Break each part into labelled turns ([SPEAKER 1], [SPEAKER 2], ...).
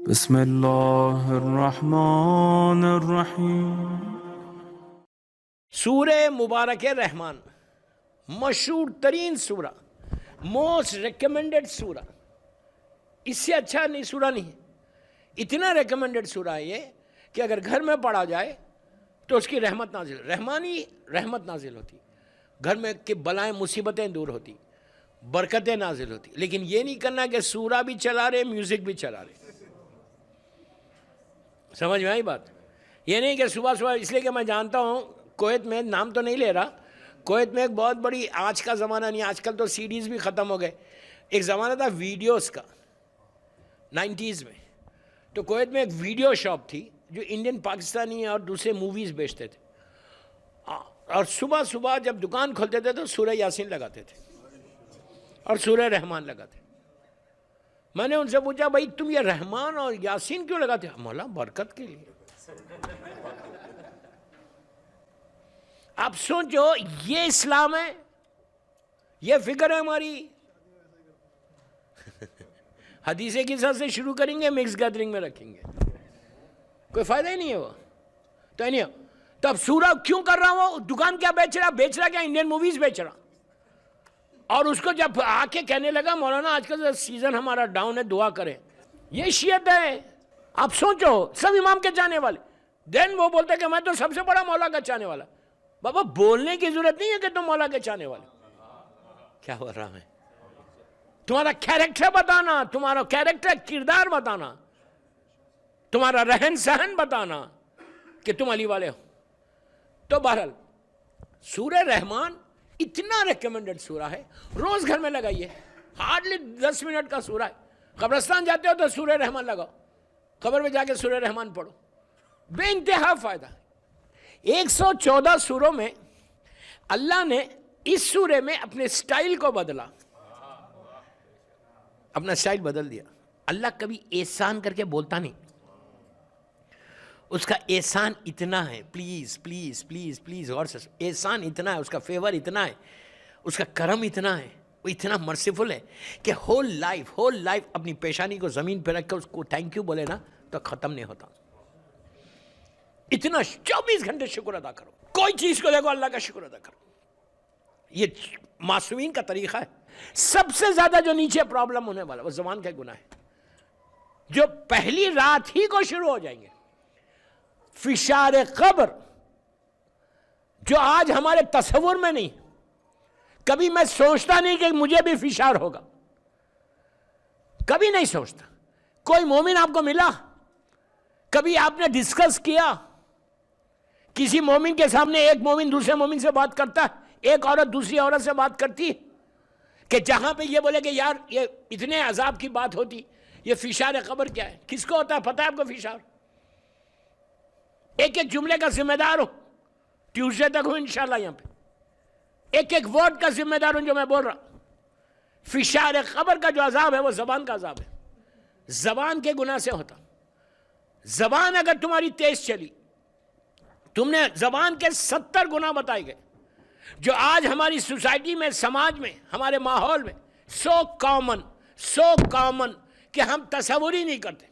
[SPEAKER 1] بسم اللہ الرحمن الرحیم۔
[SPEAKER 2] سورہ مبارک رحمان، مشہور ترین سورہ، موسٹ ریکمینڈڈ سورہ، اس سے اچھا نہیں سورہ نہیں ہے۔ اتنا ریکمینڈڈ سورہ ہے یہ کہ اگر گھر میں پڑھا جائے تو اس کی رحمت نازل، رحمانی رحمت نازل ہوتی، گھر میں کہ بلائیں مصیبتیں دور ہوتی، برکتیں نازل ہوتی۔ لیکن یہ نہیں کرنا کہ سورہ بھی چلا رہے، میوزک بھی چلا رہے۔ سمجھ میں آئی بات؟ یہ نہیں کہ صبح صبح، اس لیے کہ میں جانتا ہوں کویت میں، نام تو نہیں لے رہا، کویت میں ایک بہت بڑی، آج کا زمانہ نہیں، آج کل تو سی ڈیز بھی ختم ہو گئے، ایک زمانہ تھا ویڈیوز کا 90s میں۔ تو کویت میں ایک ویڈیو شاپ تھی جو انڈین، پاکستانی اور دوسرے موویز بیچتے تھے، اور صبح صبح جب دکان کھولتے تھے تو سورہ یاسین لگاتے تھے اور سورہ رحمان لگاتے۔ میں نے ان سے پوچھا بھائی تم یہ رحمان اور یاسین کیوں لگاتے؟ مولا برکت کے لیے۔ اب سوچو، یہ اسلام ہے، یہ فکر ہے ہماری۔ حدیث قصہ سے شروع کریں گے، مکس گیدرنگ میں رکھیں گے، کوئی فائدہ ہی نہیں ہے وہ تو نہیں۔ تو اب سورہ کیوں کر رہا ہوں؟ وہ دکان کیا بیچ رہا کیا؟ انڈین موویز بیچ رہا۔ اور اس کو جب آ کے کہنے لگا مولانا آج کل سیزن ہمارا ڈاؤن ہے، دعا کریں، یہ شیعت ہے۔ آپ سوچو، سب امام کے چاہنے والے، دین وہ بولتے کہ میں تو سب سے بڑا مولا کا چاہنے والا۔ بابا بولنے کی ضرورت نہیں ہے کہ تم مولا کے چاہنے والے۔ کیا ہو رہا ہے؟ تمہارا کیریکٹر بتانا، تمہارا کیریکٹر، کردار بتانا، تمہارا رہن سہن بتانا کہ تم علی والے ہو۔ تو بہرحال سورہ رحمان اتنا ریکمینڈڈ سورہ ہے، روز گھر میں لگائیے، ہارڈلی 10 منٹ کا سورہ ہے۔ قبرستان جاتے ہو تو سورہ رحمان لگاؤ، قبر میں جا کے سورہ رحمان پڑھو، بے انتہا فائدہ۔ 114 سوروں میں اللہ نے اس سورے میں اپنے سٹائل کو بدلا، اپنا سٹائل بدل دیا۔ اللہ کبھی احسان کر کے بولتا نہیں، اس کا احسان اتنا ہے، پلیز پلیز پلیز پلیز غور سے، احسان اتنا ہے، اس کا فیور اتنا ہے، اس کا کرم اتنا ہے، وہ اتنا مرسیفل ہے کہ ہول لائف اپنی پیشانی کو زمین پہ رکھ کے اس کو تھینک یو بولے نا تو ختم نہیں ہوتا۔ اتنا 24 گھنٹے شکر ادا کرو، کوئی چیز کو دیکھو اللہ کا شکر ادا کرو۔ یہ معصومین کا طریقہ ہے۔ سب سے زیادہ جو نیچے پرابلم ہونے والا وہ زبان کا گناہ ہے، جو پہلی رات ہی کو شروع ہو جائیں گے۔ فشار قبر جو آج ہمارے تصور میں نہیں، کبھی میں سوچتا نہیں کہ مجھے بھی فشار ہوگا، کبھی نہیں سوچتا۔ کوئی مومن آپ کو ملا؟ کبھی آپ نے ڈسکس کیا؟ کسی مومن کے سامنے ایک مومن دوسرے مومن سے بات کرتا ہے، ایک عورت دوسری عورت سے بات کرتی ہے کہ جہاں پہ یہ بولے کہ یار یہ اتنے عذاب کی بات ہوتی، یہ فشار قبر کیا ہے؟ کس کو ہوتا ہے پتہ ہے آپ کو فشار؟ ایک ایک جملے کا ذمہ دار ہوں، ٹیوزڈے تک ہوں انشاءاللہ یہاں پہ، ایک ایک ورڈ کا ذمہ دار ہوں جو میں بول رہا۔ فشار قبر کا جو عذاب ہے وہ زبان کا عذاب ہے، زبان کے گناہ سے ہوتا۔ زبان اگر تمہاری تیز چلی، تم نے زبان کے 70 گناہ بتائے گئے جو آج ہماری سوسائٹی میں، سماج میں، ہمارے ماحول میں سو کامن کہ ہم تصور ہی نہیں کرتے۔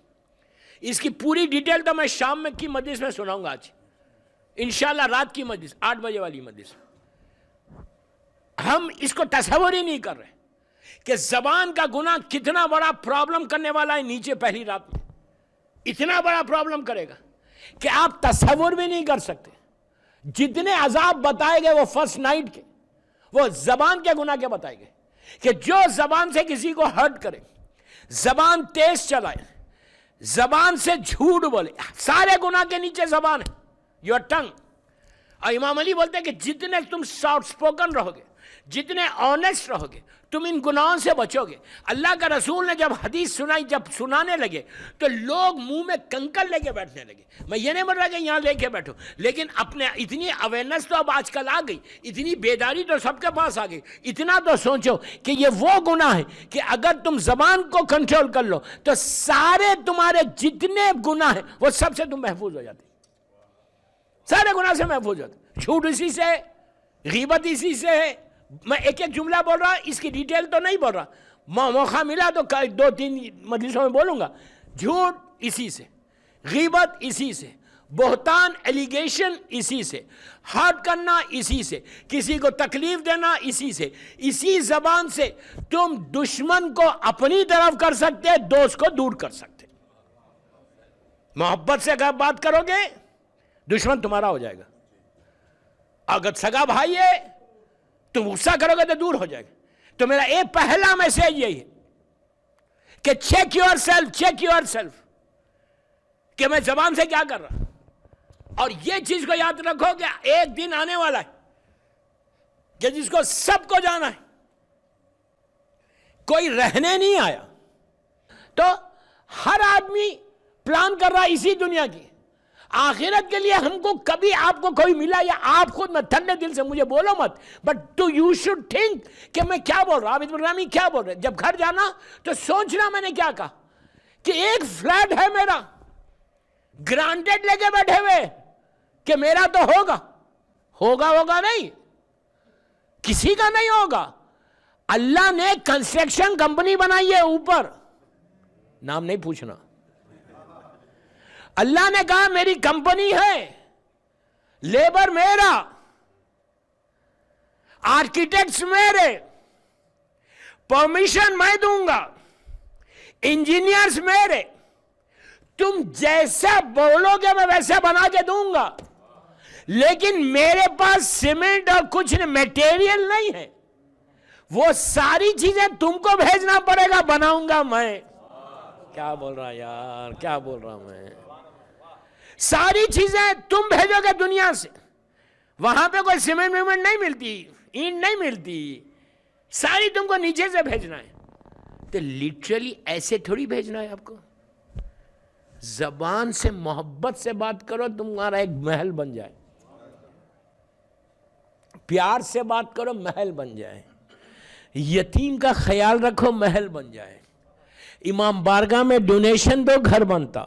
[SPEAKER 2] اس کی پوری ڈیٹیل تو میں شام میں کی مجلس میں سناؤں گا، آج انشاءاللہ رات کی مجلس 8 بجے والی مجلس۔ ہم اس کو تصور ہی نہیں کر رہے کہ زبان کا گناہ کتنا بڑا پرابلم کرنے والا ہے۔ نیچے پہلی رات میں اتنا بڑا پرابلم کرے گا کہ آپ تصور بھی نہیں کر سکتے۔ جتنے عذاب بتائے گئے وہ فرسٹ نائٹ کے، وہ زبان کے گناہ کے بتائے گئے کہ جو زبان سے کسی کو ہرٹ کرے، زبان تیز چلائے، زبان سے جھوٹ بولے، سارے گناہ کے نیچے زبان ہے، یور ٹنگ۔ اور امام علی بولتے ہیں کہ جتنے تم سافٹ سپوکن رہو گے، جتنے آنیسٹ رہو گے، تم ان گناہوں سے بچو گے۔ اللہ کا رسول نے جب حدیث سنائی، جب سنانے لگے تو لوگ منہ میں کنکر لے کے بیٹھنے لگے۔ میں یہ نہیں بول رہا کہ یہاں لے کے بیٹھو، لیکن اپنے اتنی اویئرنیس تو اب آج کل آ گئی، اتنی بیداری تو سب کے پاس آ گئی۔ اتنا تو سوچو کہ یہ وہ گناہ ہے کہ اگر تم زبان کو کنٹرول کر لو تو سارے تمہارے جتنے گناہ ہیں وہ سب سے تم محفوظ ہو جاتے، سارے گناہ سے محفوظ ہوتے۔ جھوٹ اسی سے، غیبت اسی سے ہے۔ میں ایک ایک جملہ بول رہا، اس کی ڈیٹیل تو نہیں بول رہا، موقع ملا تو 2-3 مجلسوں میں بولوں گا۔ جھوٹ اسی سے، غیبت اسی سے، بہتان ایلیگیشن اسی سے، ہارٹ کرنا اسی سے، کسی کو تکلیف دینا اسی سے۔ اسی زبان سے تم دشمن کو اپنی طرف کر سکتے، دوست کو دور کر سکتے۔ محبت سے اگر بات کرو گے دشمن تمہارا ہو جائے گا، اگر سگا بھائی ہے تم غصہ کرو گے تو دور ہو جائے گا۔ تو میرا ایک پہلا میسج یہی ہے کہ چیک یور سیلف کہ میں زبان سے کیا کر رہا ہوں۔ اور یہ چیز کو یاد رکھو کہ ایک دن آنے والا ہے کہ جس کو سب کو جانا ہے، کوئی رہنے نہیں آیا۔ تو ہر آدمی پلان کر رہا ہے اسی دنیا کی آخرت کے لیے۔ ہم کو کبھی آپ کو کوئی ملا یا آپ خود، میں ٹھنڈے دل سے مجھے بولو مت، بٹ یو شوڈ تھنک کہ میں کیا بول رہا ہوں، عابد ابراہیمی کیا بول رہے۔ جب گھر جانا تو سوچنا میں نے کیا کہا، کہ ایک فلیٹ ہے میرا، گرانٹیڈ لے کے بیٹھے ہوئے کہ میرا تو ہوگا نہیں، کسی کا نہیں ہوگا۔ اللہ نے کنسٹرکشن کمپنی بنائی ہے اوپر، نام نہیں پوچھنا۔ اللہ نے کہا میری کمپنی ہے، لیبر میرا، آرکیٹیکٹس میرے، پرمیشن میں دوں گا، انجینئرز میرے، تم جیسا بولو گے میں ویسا بنا کے دوں گا، لیکن میرے پاس سیمنٹ اور کچھ میٹیریل نہیں ہے، وہ ساری چیزیں تم کو بھیجنا پڑے گا، بناؤں گا میں۔ کیا بول رہا یار، کیا بول رہا میں؟ ساری چیزیں تم بھیجو گے دنیا سے، وہاں پہ کوئی سیمنٹ ویمنٹ نہیں ملتی، اینٹ نہیں ملتی، ساری تم کو نیچے سے بھیجنا ہے۔ تو لٹرلی ایسے تھوڑی بھیجنا ہے آپ کو۔ زبان سے محبت سے بات کرو، تمہارا ایک محل بن جائے، پیار سے بات کرو محل بن جائے، یتیم کا خیال رکھو محل بن جائے، امام بارگاہ میں ڈونیشن دو گھر بنتا۔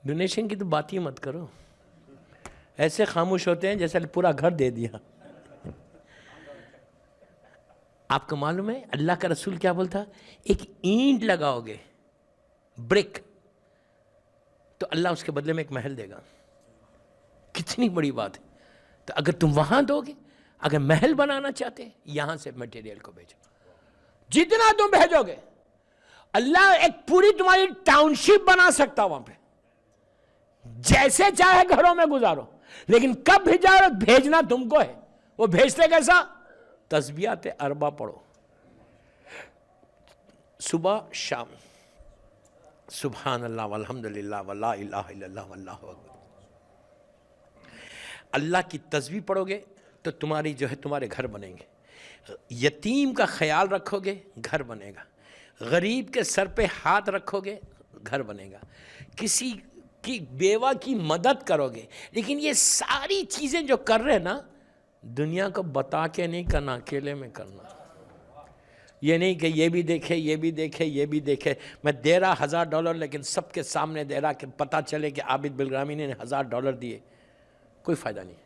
[SPEAKER 2] ڈونیشن کی تو بات ہی مت کرو، ایسے خاموش ہوتے ہیں جیسے پورا گھر دے دیا۔ آپ کو معلوم ہے اللہ کا رسول کیا بولتا، ایک اینٹ لگاؤ گے، برک، تو اللہ اس کے بدلے میں ایک محل دے گا۔ کتنی بڑی بات ہے۔ تو اگر تم وہاں دو گے، اگر محل بنانا چاہتے ہیں یہاں سے مٹیریل کو بھیجو، جتنا تم بھیجو گے اللہ ایک پوری تمہاری ٹاؤن شپ بنا سکتا وہاں پہ، جیسے چاہے گھروں میں گزارو، لیکن کب بھیجا بھیجنا تم کو ہے۔ وہ بھیجتے کیسا؟ تسبیحات اربع پڑھو، صبح شام، سبحان اللہ والحمدللہ ولا الہ الا اللہ واللہ اکبر۔ اللہ کی تسبیح پڑھو گے تو تمہاری جو ہے تمہارے گھر بنیں گے، یتیم کا خیال رکھو گے گھر بنے گا، غریب کے سر پہ ہاتھ رکھو گے گھر بنے گا، کسی کی بیوہ کی مدد کرو گے۔ لیکن یہ ساری چیزیں جو کر رہے نا، دنیا کو بتا کے نہیں کرنا، اکیلے میں کرنا۔ یہ نہیں کہ یہ بھی دیکھے یہ بھی دیکھے یہ بھی دیکھے، میں دے رہا $1000 لیکن سب کے سامنے دے رہا کہ پتہ چلے کہ عابد بالغرامی نے $1000 دیے، کوئی فائدہ نہیں۔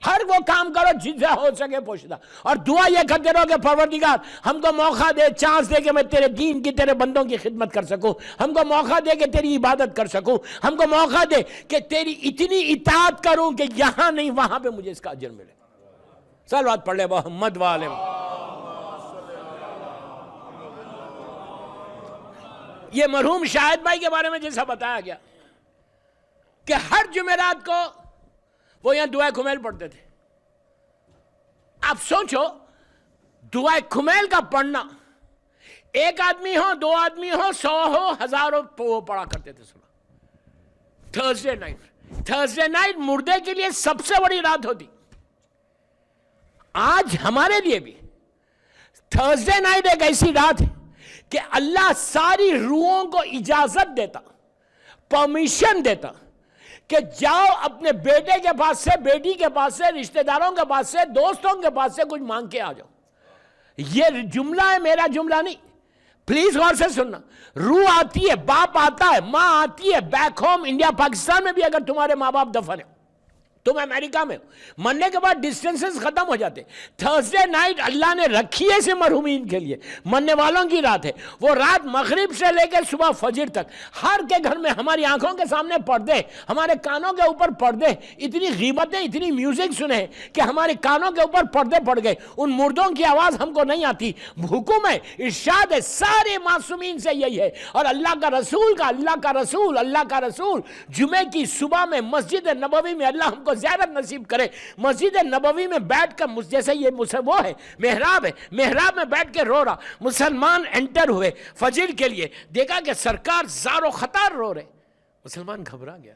[SPEAKER 2] ہر وہ کام کرو جس سے ہو سکے پوشیدہ، اور دعا یہ کرتے رہو کہ پروردگار ہم کو موقع دے، چانس دے کہ میں تیرے دین کی، تیرے بندوں کی خدمت کر سکوں، ہم کو موقع دے کہ تیری عبادت کر سکوں، ہم کو موقع دے کہ تیری اتنی اطاعت کروں کہ یہاں نہیں وہاں پہ مجھے اس کا اجر ملے۔ صلوات پڑھ لے محمد والے۔ یہ مرحوم شاہد بھائی کے بارے میں جیسا بتایا گیا کہ ہر جمعرات کو وہ یہاں دعائے کمیل پڑھتے تھے۔ آپ سوچو دعائے کمیل کا پڑھنا، ایک آدمی ہو، دو آدمی ہو، 100 ہو، 1000 ہو، وہ پڑھا کرتے تھے صبح تھرسڈے نائٹ مردے کے لیے سب سے بڑی رات ہوتی۔ آج ہمارے لیے بھی تھرسڈے نائٹ ایک ایسی رات ہے کہ اللہ ساری روحوں کو اجازت دیتا، پرمیشن دیتا کہ جاؤ اپنے بیٹے کے پاس سے، بیٹی کے پاس سے، رشتہ داروں کے پاس سے، دوستوں کے پاس سے کچھ مانگ کے آ جاؤ۔ یہ جملہ ہے، میرا جملہ نہیں، پلیز غور سے سننا۔ روح آتی ہے، باپ آتا ہے، ماں آتی ہے، بیک ہوم انڈیا پاکستان میں بھی اگر تمہارے ماں باپ دفن ہیں تم امریکہ میں ہو، مرنے کے بعد ڈسٹینسز ختم ہو جاتے. تھرسڈے نائٹ اللہ نے رکھی ہے اسے مرحومین کے لیے، مرنے والوں کی رات ہے. وہ رات مغرب سے لے کے صبح فجر تک ہر کے گھر میں ہماری آنکھوں کے سامنے پردے، ہمارے کانوں کے اوپر پردے، اتنی غیبتیں، اتنی میوزک سنے کہ ہمارے کانوں کے اوپر پردے پڑ گئے. ان مردوں کی آواز ہم کو نہیں آتی. حکم ہے، ارشاد ہے، سارے معصومین سے یہی ہے. اور اللہ کا رسول جمعے کی صبح میں مسجد نبوی میں، اللہ ہم کو زیارت نصیب کرے، مسجد نبوی میں بیٹھ کر، جیسے یہ وہ ہے محراب ہے، محراب میں بیٹھ کے رو رہا. مسلمان انٹر ہوئے فجر کے لیے، دیکھا کہ سرکار زار و خطار رو رہے. مسلمان گھبرا گیا،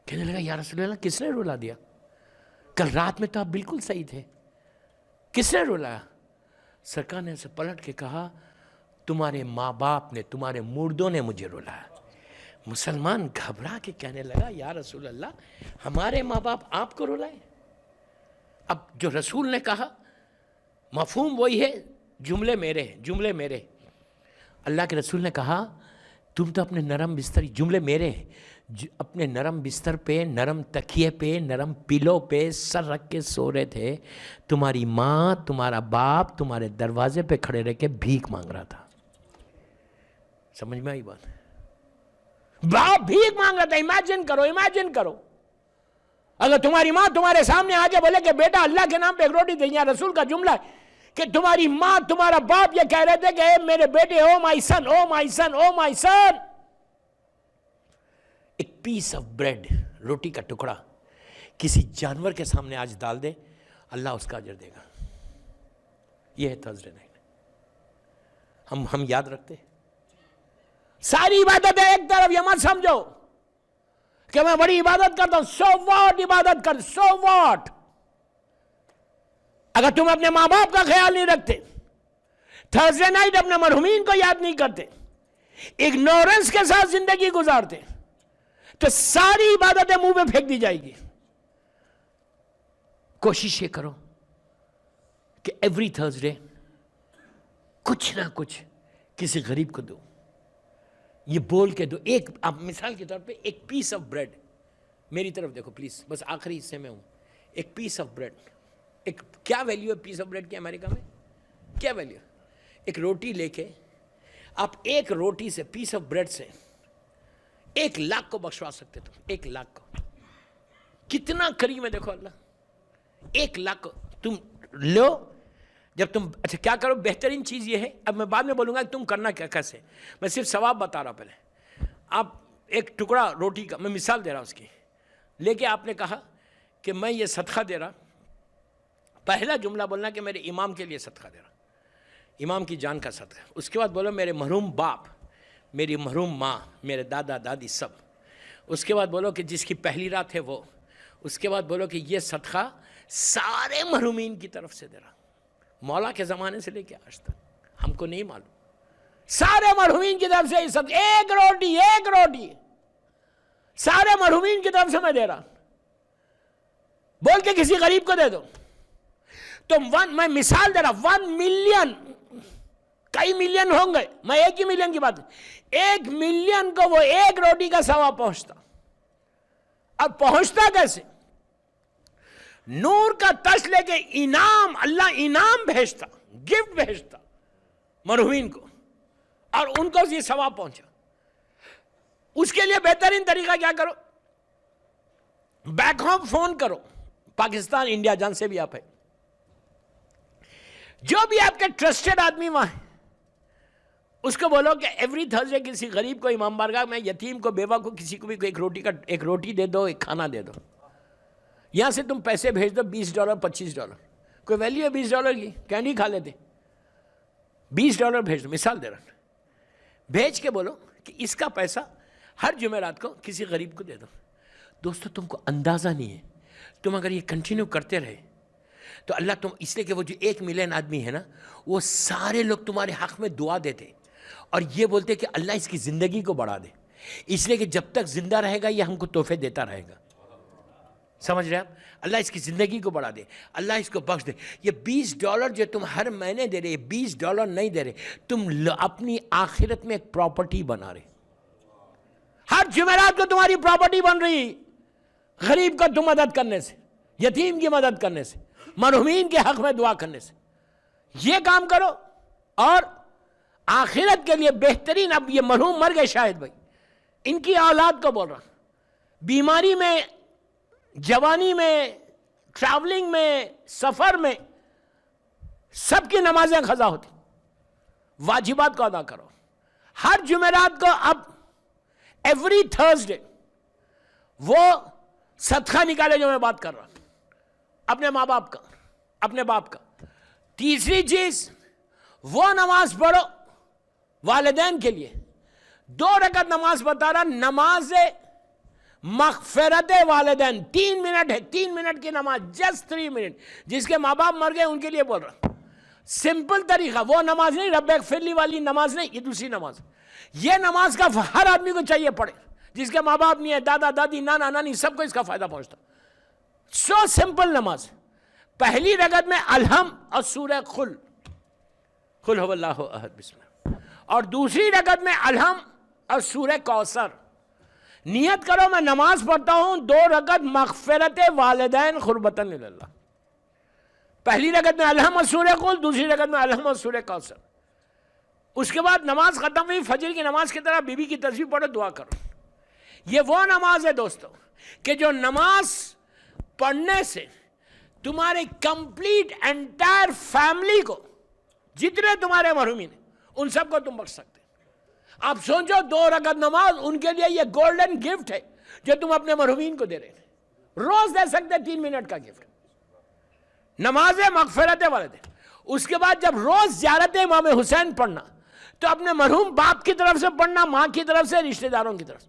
[SPEAKER 2] کہنے لگا یا رسول اللہ کس نے رلا دیا؟ کل رات میں تو آپ بالکل صحیح تھے، کس نے رلایا؟ سرکار نے اسے پلٹ کے کہا تمہارے ماں باپ نے، تمہارے مردوں نے مجھے رلایا. مسلمان گھبرا کے کہنے لگا یا رسول اللہ ہمارے ماں باپ آپ کو رلائے؟ اب جو رسول نے کہا مفہوم وہی ہے، جملے میرے ہیں، جملے میرے. اللہ کے رسول نے کہا تم تو اپنے نرم بستر، جملے میرے ہیں، اپنے نرم بستر پہ، نرم تکیے پہ، نرم پلو پہ سر رکھ کے سو رہے تھے. تمہاری ماں، تمہارا باپ تمہارے دروازے پہ کھڑے رہ کے بھیک مانگ رہا تھا. سمجھ میں آئی بات؟ باپ بھیک مانگ رہا تھا. امیجن کرو اگر تمہاری ماں تمہارے سامنے آ جائے بولے کہ بیٹا اللہ کے نام پہ ایک روٹی دے. یہاں رسول کا جملہ ہے کہ تمہاری ماں تمہارا باپ یہ کہہ رہے تھے کہ اے میرے بیٹے، او مائی سن، او مائی سن، او مائی سن. ایک پیس آف بریڈ، روٹی کا ٹکڑا کسی جانور کے سامنے آج ڈال دے، اللہ اس کا اجر دے گا. یہ ہے تھرسڈے نائٹ. ہم یاد رکھتے ساری عبادتیں ایک طرف. یہ مت سمجھو کہ میں بڑی عبادت کرتا ہوں، سو واٹ عبادت کر، سو واٹ. اگر تم اپنے ماں باپ کا خیال نہیں رکھتے، تھرسڈے نائٹ اپنے مرحومین کو یاد نہیں کرتے، اگنورنس کے ساتھ زندگی گزارتے، تو ساری عبادتیں منہ میں پھینک دی جائے گی. کوشش یہ کرو کہ ایوری تھرسڈے کچھ نہ کچھ کسی غریب کو دو. یہ بول کے دو. ایک آپ مثال کے طور پہ ایک پیس آف بریڈ، میری طرف دیکھو پلیز، بس آخری حصے میں ہوں. ایک پیس آف بریڈ، ایک کیا ویلیو ہے پیس آف بریڈ کی امریکہ میں؟ کیا ویلیو؟ ایک روٹی لے کے آپ ایک روٹی سے، پیس آف بریڈ سے 1,00,000 کو بخشوا سکتے. تم 1,00,000 کو، کتنا کریم ہے دیکھو اللہ. 1,00,000 کو تم لو. جب تم اچھا کیا کرو، بہترین چیز یہ ہے، اب میں بعد میں بولوں گا کہ تم کرنا کیا کیسے، میں صرف ثواب بتا رہا. پہلے آپ ایک ٹکڑا روٹی کا، میں مثال دے رہا اس کی، لے کے آپ نے کہا کہ میں یہ صدقہ دے رہا. پہلا جملہ بولنا کہ میرے امام کے لیے صدقہ دے رہا، امام کی جان کا صدقہ. اس کے بعد بولو میرے محروم باپ، میری محروم ماں، میرے دادا دادی سب. اس کے بعد بولو کہ جس کی پہلی رات ہے وہ. اس کے بعد بولو کہ یہ صدقہ سارے محرومین کی طرف سے دے رہا. مولا کے زمانے سے لے کے آج تک ہم کو نہیں معلوم، سارے مرحومین کی طرف سے یہ سب، ایک روٹی سارے مرحومین کی طرف سے میں دے رہا. بول کے کسی غریب کو دے دو. تو میں مثال دے رہا، 1 ملین، کئی ملین ہوں گے، میں 1 ہی ملین کی بات، 1 ملین کو وہ ایک روٹی کا ثواب پہنچتا. اب پہنچتا کیسے؟ نور کا تش لے کے انعام، اللہ انعام بھیجتا، گفٹ بھیجتا مرحومین کو، اور ان کو یہ ثواب پہنچا. اس کے لیے بہترین طریقہ کیا کرو، بیک ہوم فون کرو، پاکستان، انڈیا، جان سے بھی آپ ہے، جو بھی آپ کے ٹرسٹڈ آدمی وہاں ہے، اس کو بولو کہ ایوری تھرسڈے کسی غریب کو، امام بارگاہ میں یتیم کو، بیوہ کو، کسی کو بھی ایک روٹی دے دو، ایک کھانا دے دو. یہاں سے تم پیسے بھیج دو، $20 $25. کوئی ویلیو ہے $20 کی؟ کینڈی کھا لیتے. $20 بھیج دو، مثال دے رہا ہوں. بھیج کے بولو کہ اس کا پیسہ ہر جمعرات کو کسی غریب کو دے دو. دوستو تم کو اندازہ نہیں ہے، تم اگر یہ کنٹینیو کرتے رہے تو اللہ تم، اس لیے کہ وہ جو 1 ملین آدمی ہے نا، وہ سارے لوگ تمہارے حق میں دعا دیتے اور یہ بولتے کہ اللہ اس کی زندگی کو بڑھا دے، اس لیے کہ جب تک زندہ رہے گا یہ ہم کو تحفے دیتا رہے گا. سمجھ رہے آپ؟ اللہ اس کی زندگی کو بڑھا دے، اللہ اس کو بخش دے. یہ $20 جو تم ہر مہینے دے رہے، $20 نہیں دے رہے، تم اپنی آخرت میں ایک پراپرٹی بنا رہے. ہر جمعرات کو تمہاری پراپرٹی بن رہی. غریب کو تم مدد کرنے سے، یتیم کی مدد کرنے سے، مرحومین کے حق میں دعا کرنے سے، یہ کام کرو. اور آخرت کے لیے بہترین، اب یہ مرحوم مر گئے شاہد بھائی، ان کی اولاد کو بول رہا ہوں، بیماری میں، جوانی میں، ٹریولنگ میں، سفر میں، سب کی نمازیں قضا ہوتی. واجبات کو ادا کرو. ہر جمعرات کو اب ایوری تھرسڈے وہ صدقہ نکالے جو میں بات کر رہا ہوں، اپنے ماں باپ کا، اپنے باپ کا. تیسری چیز، وہ نماز پڑھو والدین کے لیے. 2 رکعت نماز بتا رہا، نماز مغفرت والدین. 3 منٹ ہے، 3 منٹ کی نماز، جسٹ 3 منٹ. جس کے ماں باپ مر گئے ان کے لیے بول رہا ہوں. سمپل طریقہ، وہ نماز نہیں، رب اغفر لی والی نماز نہیں، یہ دوسری نماز. یہ نماز کا ہر آدمی کو چاہیے پڑھے، جس کے ماں باپ نہیں ہے، دادا دادی، نانا نانی، سب کو اس کا فائدہ پہنچتا. سو سمپل نماز. پہلی رکعت میں الحم اور سورہ قل هو اللہ احد بسم اللہ، اور دوسری رکعت میں الحم اور سورہ کوثر. نیت کرو میں نماز پڑھتا ہوں 2 رکعت مغفرت والدین قربتاً اللہ. پہلی رکعت میں الحم اور سورہ قل، دوسری رکعت میں الحم اور سورہ کوثر. اس کے بعد نماز ختم ہوئی، فجر کی نماز کی طرح بیوی کی تسبیح پڑھو، دعا کرو. یہ وہ نماز ہے دوستو کہ جو نماز پڑھنے سے تمہارے کمپلیٹ انٹائر فیملی کو، جتنے تمہارے مرحومین ہیں ان سب کو تم بخش سکتے. آپ سوچو 2 رکعت نماز ان کے لیے یہ گولڈن گفٹ ہے جو تم اپنے مرحومین کو دے رہے ہیں. روز دے سکتے 3 منٹ کا گفٹ، نماز مغفرت والدین. اس کے بعد جب روز زیارت امام حسین پڑھنا تو اپنے مرحوم باپ کی طرف سے پڑھنا، ماں کی طرف سے، رشتہ داروں کی طرف سے.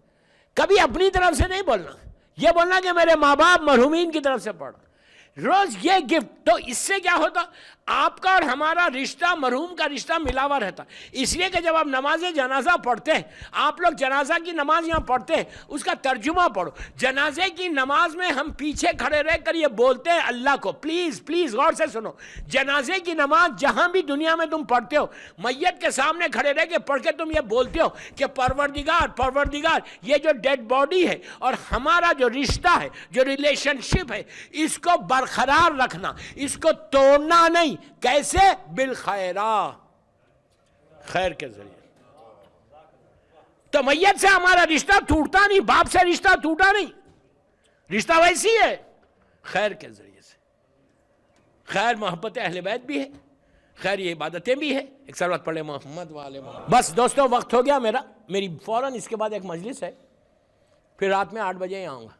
[SPEAKER 2] کبھی اپنی طرف سے نہیں بولنا، یہ بولنا کہ میرے ماں باپ مرحومین کی طرف سے پڑھنا روز یہ گفٹ. تو اس سے کیا ہوتا، آپ کا اور ہمارا رشتہ، مرحوم کا رشتہ ملا ہوا رہتا. اس لیے کہ جب آپ نماز جنازہ پڑھتے ہیں، آپ لوگ جنازہ کی نماز یہاں پڑھتے ہیں، اس کا ترجمہ پڑھو. جنازے کی نماز میں ہم پیچھے کھڑے رہ کر یہ بولتے ہیں اللہ کو، پلیز پلیز غور سے سنو، جنازے کی نماز جہاں بھی دنیا میں تم پڑھتے ہو، میت کے سامنے کھڑے رہ کے پڑھ کے تم یہ بولتے ہو کہ پروردگار یہ جو ڈیڈ باڈی ہے اور ہمارا جو رشتہ ہے، جو ریلیشن شپ ہے، اس کو برقرار رکھنا، اس کو توڑنا نہیں. کیسے؟ بالخیرہ، خیر کے ذریعے. تو میت سے ہمارا رشتہ ٹوٹتا نہیں، باپ سے رشتہ ٹوٹا نہیں، رشتہ ویسی ہے خیر کے ذریعے سے. خیر محبت اہل بیت بھی ہے، خیر یہ عبادتیں بھی ہے. ایک سلوات پڑھے محمد والے محمد. بس دوستوں وقت ہو گیا میری فوراً اس کے بعد ایک مجلس ہے، پھر رات میں 8 بجے آؤں گا.